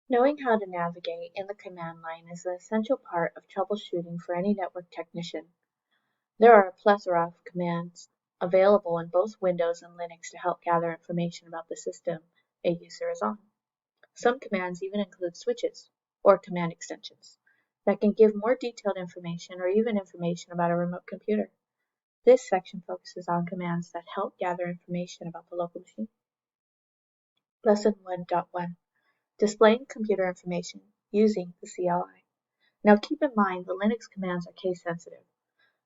Knowing how to navigate in the command line is an essential part of troubleshooting for any network technician. There are a plethora of commands available in both Windows and Linux to help gather information about the system a user is on. Some commands even include switches, or command extensions, that can give more detailed information or even information about a remote computer. This section focuses on commands that help gather information about the local machine. Lesson 1.1 Displaying computer information using the CLI. Now keep in mind the Linux commands are case sensitive.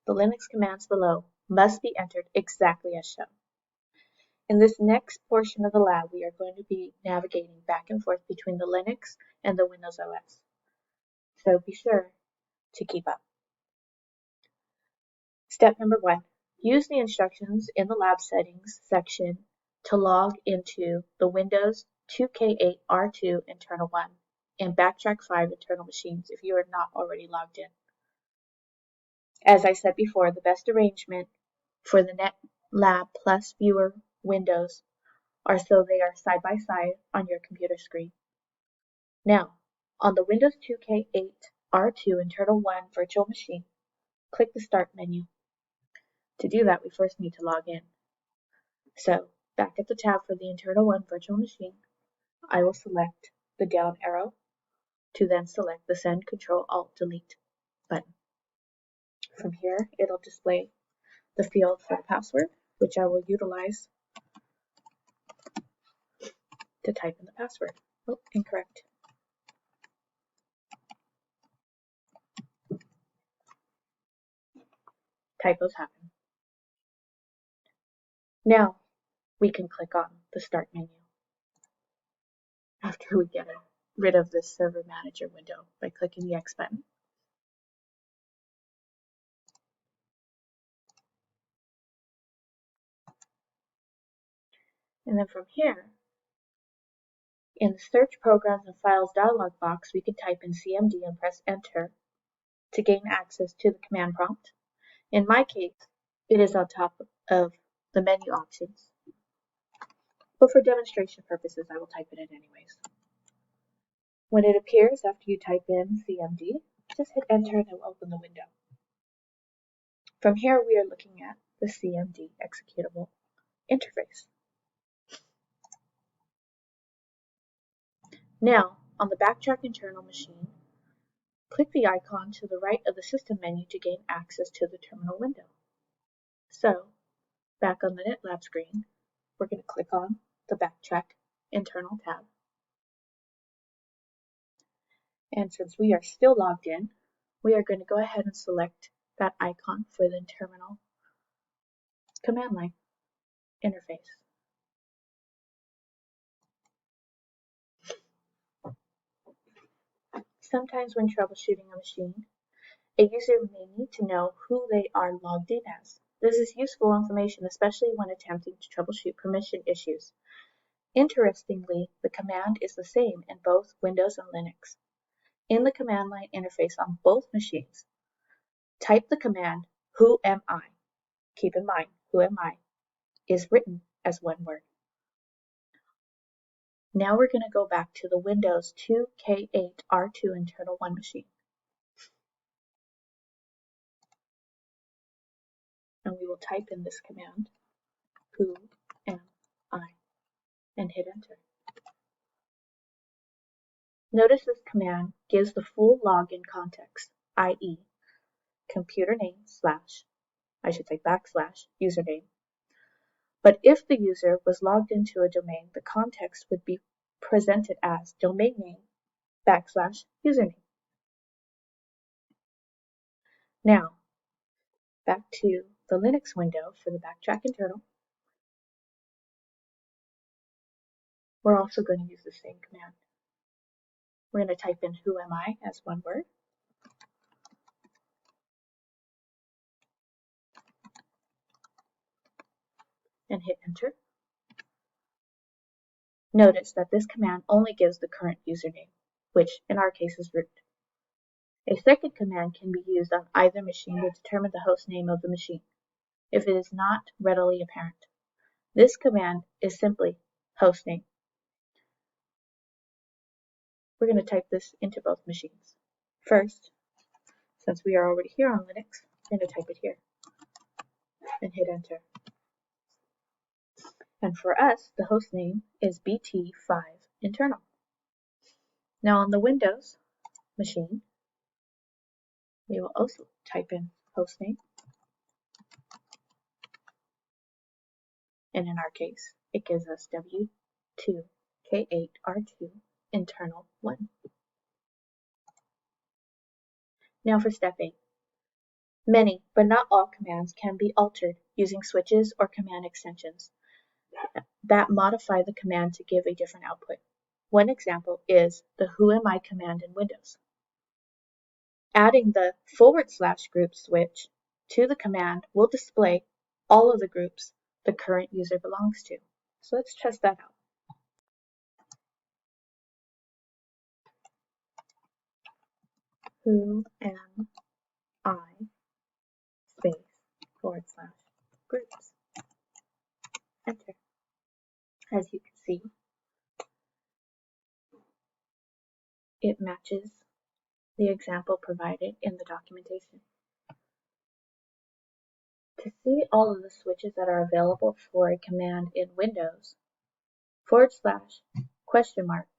The Linux commands below must be entered exactly as shown. In this next portion of the lab, we are going to be navigating back and forth between the Linux and the Windows OS. So be sure to keep up. Step number 1. Use the instructions in the lab settings section to log into the Windows 2K8R2 internal 1 and Backtrack 5 internal machines if you are not already logged in. As I said before, the best arrangement for the Net+Lab plus viewer windows are so they are side by side on your computer screen. Now, on the Windows 2K8R2 internal 1 virtual machine, click the Start menu. To do that, we first need to log in. So, back at the tab for the internal 1 virtual machine, I will select the down arrow to then select the Send Control-Alt-Delete button. From here, it'll display the field for the password, which I will utilize to type in the password. Oh, incorrect. Typos happen. Now, we can click on the Start menu after we get rid of this Server Manager window by clicking the X button. And then from here, in the Search Programs and Files dialog box, we can type in CMD and press Enter to gain access to the command prompt. In my case, it is on top of the menu options, but for demonstration purposes, I will type it in anyways. When it appears after you type in CMD, just hit Enter and it will open the window. From here, we are looking at the CMD executable interface. Now, on the Backtrack internal machine, click the icon to the right of the System menu to gain access to the terminal window. So, back on the Net+Lab screen, we're going to click on the Backtrack internal tab. And since we are still logged in, we are going to go ahead and select that icon for the terminal command line interface. Sometimes when troubleshooting a machine, a user may need to know who they are logged in as. This is useful information, especially when attempting to troubleshoot permission issues. Interestingly, the command is the same in both Windows and Linux. In the command line interface on both machines, type the command, "Who am I?" Keep in mind, "Who am I?" is written as one word. Now we're going to go back to the Windows 2K8R2 internal 1 machine. And we will type in this command, "Who am I?" and hit Enter. Notice this command gives the full login context, i.e. computer name / username. But if the user was logged into a domain, the context would be presented as domain name / username. Now, back to the Linux window for the Backtrack internal. We're also going to use the same command. We're going to type in "Who am I?" as one word. And hit Enter. Notice that this command only gives the current username, which in our case is root. A second command can be used on either machine to determine the host name of the machine, if it is not readily apparent. This command is simply hostname. we're going to type this into both machines. First, since we are already here on Linux, we're going to type it here and hit enter. And for us, the host name is BT5 internal. Now on the Windows machine, we will also type in hostname, and in our case, it gives us W2K8R2 internal 1. Now for step 8. Many, but not all commands can be altered using switches or command extensions that modify the command to give a different output. One example is the whoami command in Windows. Adding the /group switch to the command will display all of the groups the current user belongs to. So let's test that out. Whoami /groups. Enter. As you can see, it matches the example provided in the documentation. To see all of the switches that are available for a command in Windows, /?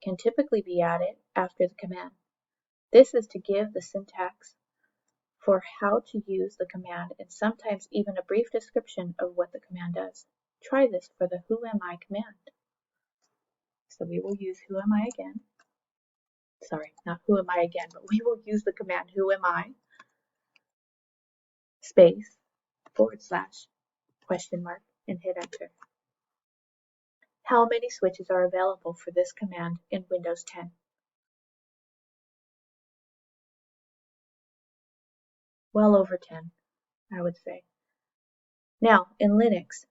Can typically be added after the command. This is to give the syntax for how to use the command and sometimes even a brief description of what the command does. Try this for the whoami command. So we will use whoami again. Sorry, not whoami again, but we will use the command whoami space /? And hit enter. How many switches are available for this command in Windows 10? Well over 10, I would say. Now, in Linux,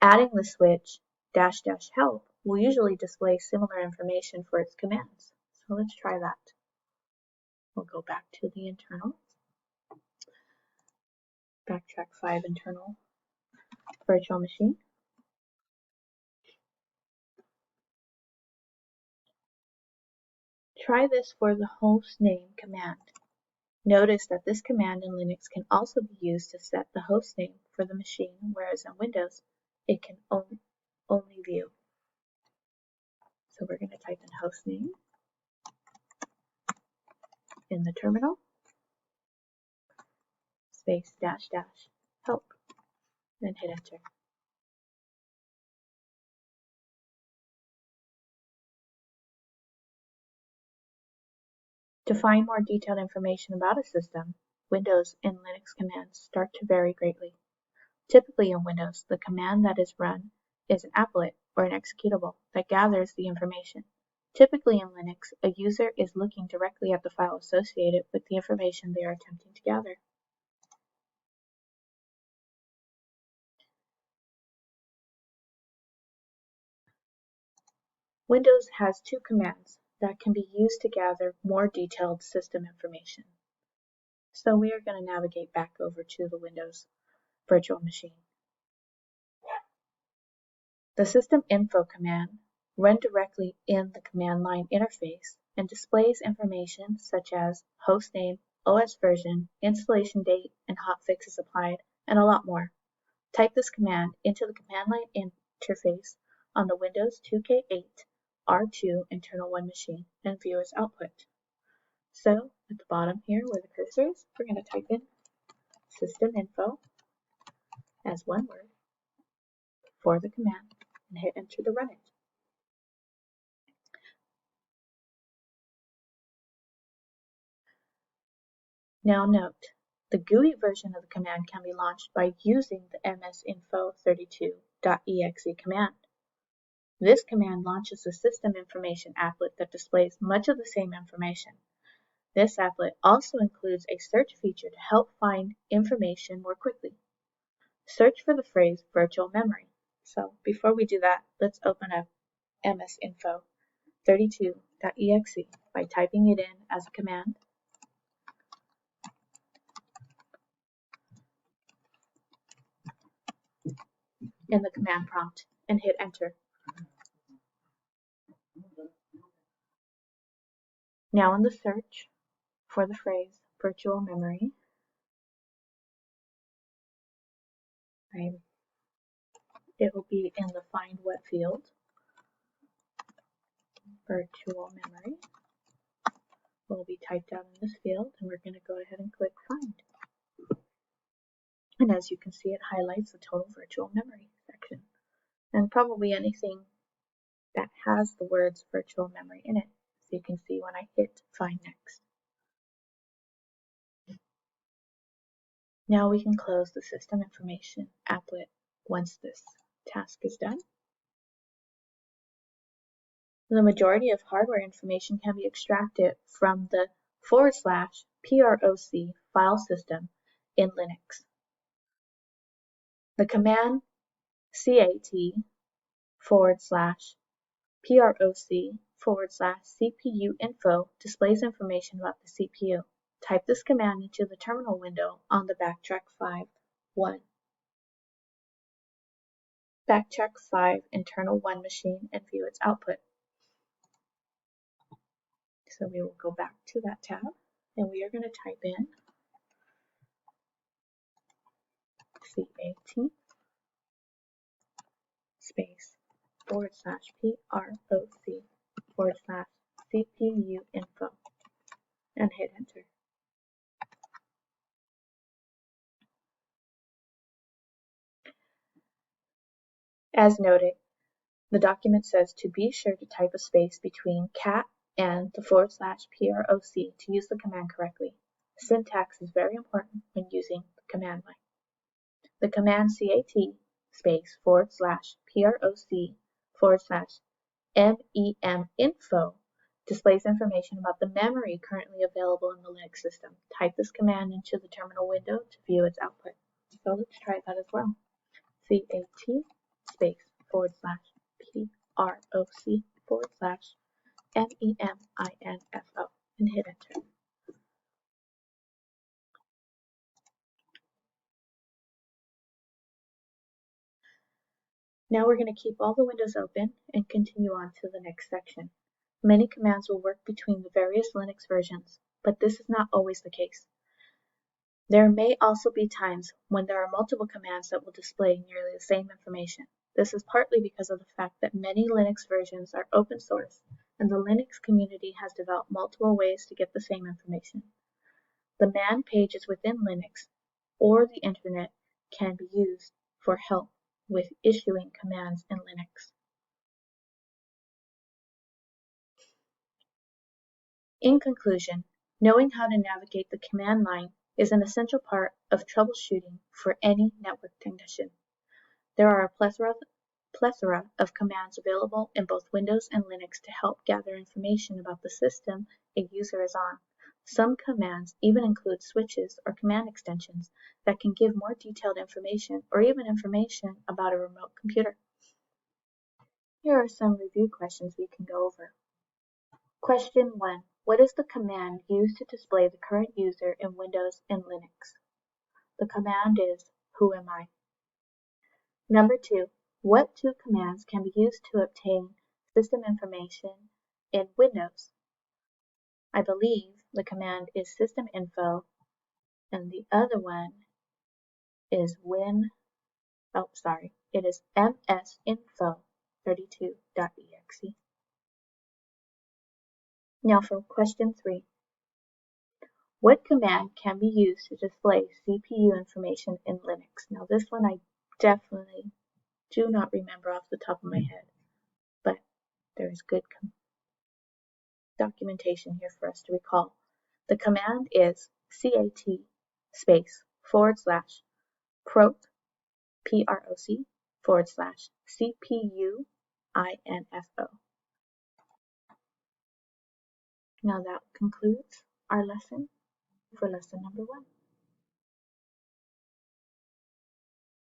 adding the switch --help will usually display similar information for its commands. So let's try that. We'll go back to the internal, backtrack 5 internal virtual machine. Try this for the hostname command. Notice that this command in Linux can also be used to set the hostname for the machine, whereas in Windows, it can only view. So we're going to type in hostname in the terminal, space --help, and hit enter. To find more detailed information about a system, Windows and Linux commands start to vary greatly. Typically in Windows, the command that is run is an applet or an executable that gathers the information. Typically in Linux, a user is looking directly at the file associated with the information they are attempting to gather. Windows has 2 commands that can be used to gather more detailed system information. So we are going to navigate back over to the Windows virtual machine. The system info command runs directly in the command line interface and displays information such as hostname, OS version, installation date, and hotfixes applied, and a lot more. Type this command into the command line interface on the Windows 2K8 R2 internal 1 machine and view its output. So at the bottom here where the cursor is, we're going to type in system info as one word for the command and hit enter to run it. Now note, the GUI version of the command can be launched by using the msinfo32.exe command. This command launches a system information applet that displays much of the same information. This applet also includes a search feature to help find information more quickly. Search for the phrase virtual memory. So before we do that, let's open up msinfo32.exe by typing it in as a command. In the command prompt and hit enter. Now in the search for the phrase virtual memory, it will be in the find what field, virtual memory will be typed out in this field, and we're going to go ahead and click find. And as you can see, it highlights the total virtual memory section, and probably anything that has the words virtual memory in it. So you can see when I hit find next. Now we can close the system information applet once this task is done. The majority of hardware information can be extracted from the /proc file system in Linux. The command cat/proc/cpu info displays information about the CPU. Type this command into the terminal window on the backtrack 5.1. Backtrack 5 internal 1 machine and view its output. So we will go back to that tab and we are going to type in CAT space /PROC/CPU info and hit enter. As noted, the document says to be sure to type a space between cat and the /PROC to use the command correctly. Syntax is very important when using the command line. The command cat space /PROC/MEM info displays information about the memory currently available in the Linux system. Type this command into the terminal window to view its output. So let's try that as well. CAT space /PROC/MEMINFO and hit enter. Now we're going to keep all the windows open and continue on to the next section. Many commands will work between the various Linux versions, but this is not always the case. There may also be times when there are multiple commands that will display nearly the same information. This is partly because of the fact that many Linux versions are open source, and the Linux community has developed multiple ways to get the same information. The man pages within Linux or the internet can be used for help with issuing commands in Linux. In conclusion, knowing how to navigate the command line is an essential part of troubleshooting for any network technician. There are a plethora of commands available in both Windows and Linux to help gather information about the system a user is on. Some commands even include switches or command extensions that can give more detailed information or even information about a remote computer. Here are some review questions we can go over. Question 1. What is the command used to display the current user in Windows and Linux? The command is who am I? Number 2. What two commands can be used to obtain system information in Windows? I believe the command is systeminfo and the other one is it is msinfo32.exe. Now for question 3. What command can be used to display CPU information in Linux? Now this one I definitely do not remember off the top of my head, but there is good documentation here for us to recall. The command is cat space /proc /CPU info. Now that concludes our lesson for lesson number 1.